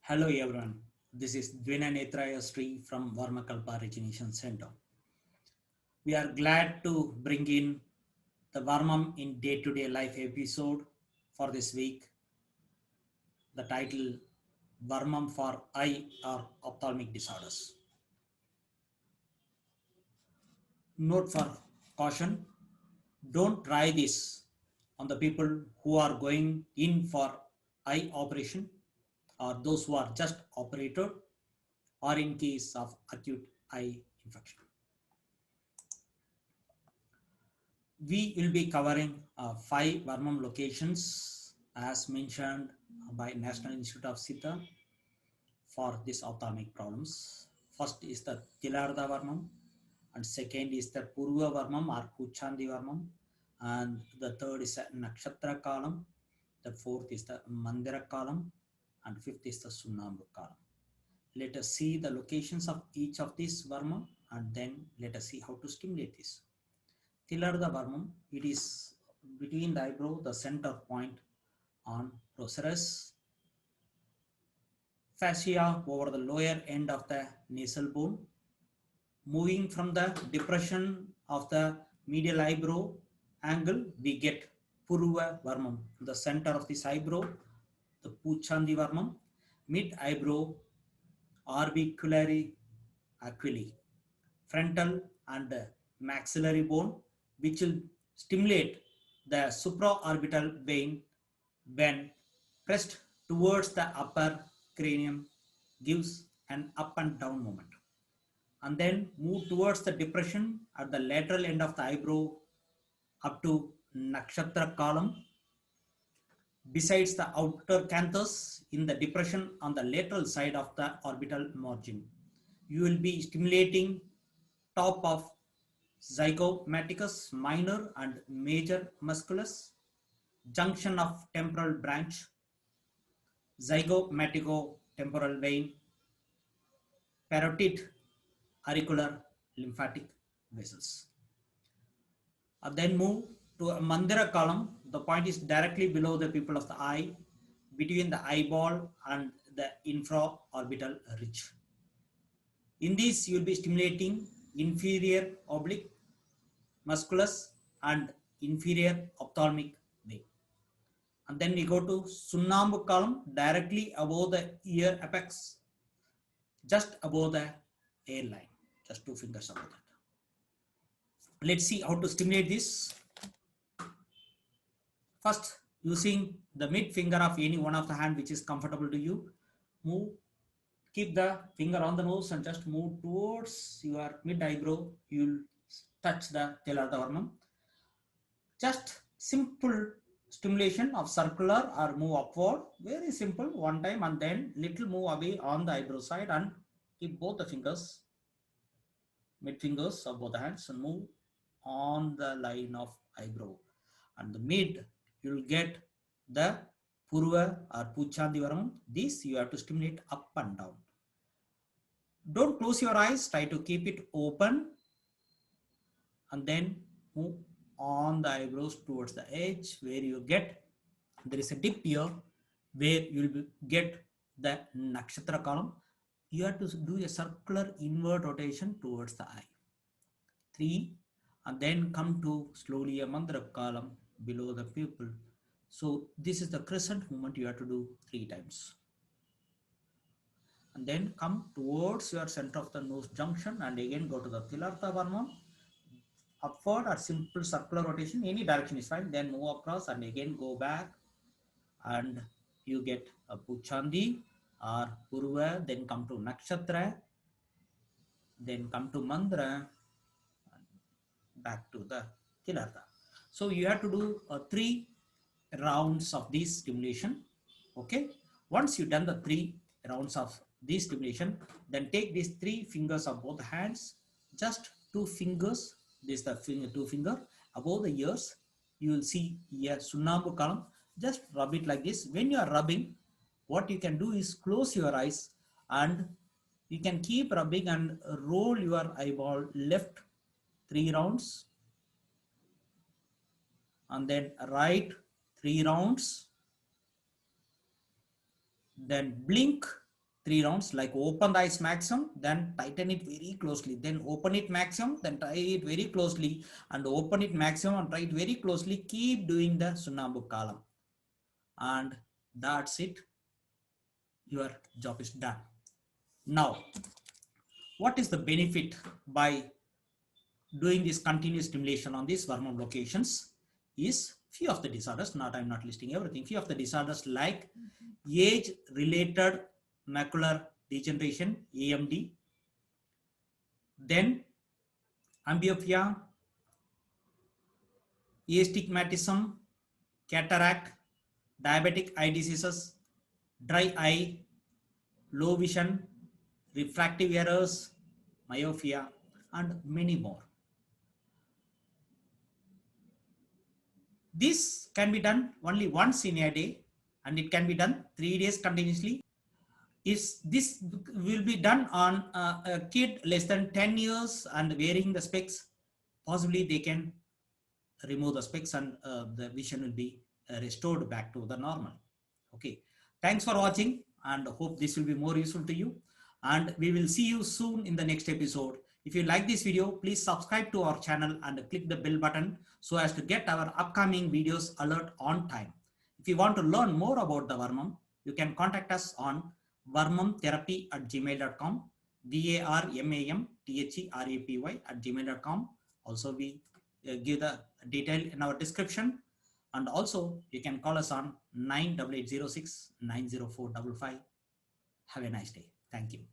Hello everyone, this is Dvina from Varmakalpa Origination Center. We are glad to bring in the Varmam in day-to-day life episode for this week. The title Varmam for Eye or Ophthalmic Disorders. Note for caution, don't try this on the people who are going in for eye operation or those who are just operated or in case of acute eye infection. We will be covering 5 Varmam locations as mentioned by National Institute of Siddha for this ophthalmic problems. First is the Thilartha Varmam, and second is the Puruva Varmam or Poochandhi Varmam, and the third is the Natchatira Kaalam, the fourth is the Mandira Kaalam, and fifth is the Sunnambu Kaalam. Let us see the locations of each of these Varmam and then let us see how to stimulate this. Thilartha Varmam, it is between the eyebrow, the center point on procerus, fascia over the lower end of the nasal bone, moving from the depression of the medial eyebrow angle, we get Puruva Varmam, the center of this eyebrow, the Poochandhi Varmam, mid eyebrow, orbicularis aquili, frontal and maxillary bone, which will stimulate the supraorbital vein when pressed towards the upper cranium, gives an up and down movement. And then move towards the depression at the lateral end of the eyebrow up to Nakshatra column. Besides the outer canthus in the depression on the lateral side of the orbital margin, you will be stimulating top of zygomaticus minor and major musculus, junction of temporal branch, zygomatico-temporal vein, parotid auricular lymphatic vessels. Then move to a Mandira column. The point is directly below the pupil of the eye, between the eyeball and the infraorbital ridge. In this, you will be stimulating inferior oblique musculus and inferior ophthalmic vein. And then we go to Sunnambu column, directly above the ear apex, just above the airline, just 2 fingers above that. Let's see how to stimulate this. First, using the mid finger of any one of the hand which is comfortable to you, move, keep the finger on the nose and just move towards your mid eyebrow. You'll touch the Thilartha Varmam. Just simple stimulation of circular or move upward, very simple, one time, and then little move away on the eyebrow side and keep both the fingers, mid fingers of both the hands, and move on the line of eyebrow. And the mid, you'll get the Puruva or Poochandhi Varmam. This you have to stimulate up and down. Don't close your eyes, try to keep it open and then move on the eyebrows towards the edge where you get, there is a dip here where you will get the Nakshatra column. You have to do a circular inward rotation towards the eye. 3, and then come to slowly a Mandira column below the pupil. So this is the crescent movement you have to do 3 times. And then come towards your center of the nose junction and again go to the Thilartha Varmam. Upward or simple circular rotation, any direction is fine. Then move across and again go back and you get a Poochandhi or Puruva, then come to Nakshatra, then come to Mandira, back to the Thilartha. So you have to do 3 rounds of this stimulation. Okay. Once you've done the 3 rounds of this stimulation, then take these 3 fingers of both hands, just 2 fingers. This is the 2 finger above the ears. You will see here Sunnambu column. Just rub it like this. When you are rubbing, what you can do is close your eyes and you can keep rubbing and roll your eyeball left 3 rounds and then right 3 rounds. Then blink 3 rounds, like open the eyes maximum, then tighten it very closely, then open it maximum, then tie it very closely, and open it maximum and try it very closely. Keep doing the Sunnambu Kaalam, and that's it. Your job is done. Now, what is the benefit by doing this continuous stimulation on these Varmam locations? Is few of the disorders, I'm not listing everything, few of the disorders like age related macular degeneration, AMD, then amblyopia, astigmatism, cataract, diabetic eye diseases, dry eye, low vision, refractive errors, myopia, and many more. This can be done only once in a day, and it can be done 3 days continuously. Is this will be done on a kid less than 10 years and wearing the specs? Possibly they can remove the specs, and the vision will be restored back to the normal. Okay, thanks for watching, and hope this will be more useful to you, and we will see you soon in the next episode. If you like this video, please subscribe to our channel and click the bell button so as to get our upcoming videos alert on time. If you want to learn more about the Varmam, you can contact us on varmamtherapy@gmail.com, varmamtherapy@gmail.com. Also, we give the detail in our description, and also you can call us on 98806 90455. Have a nice day. Thank you.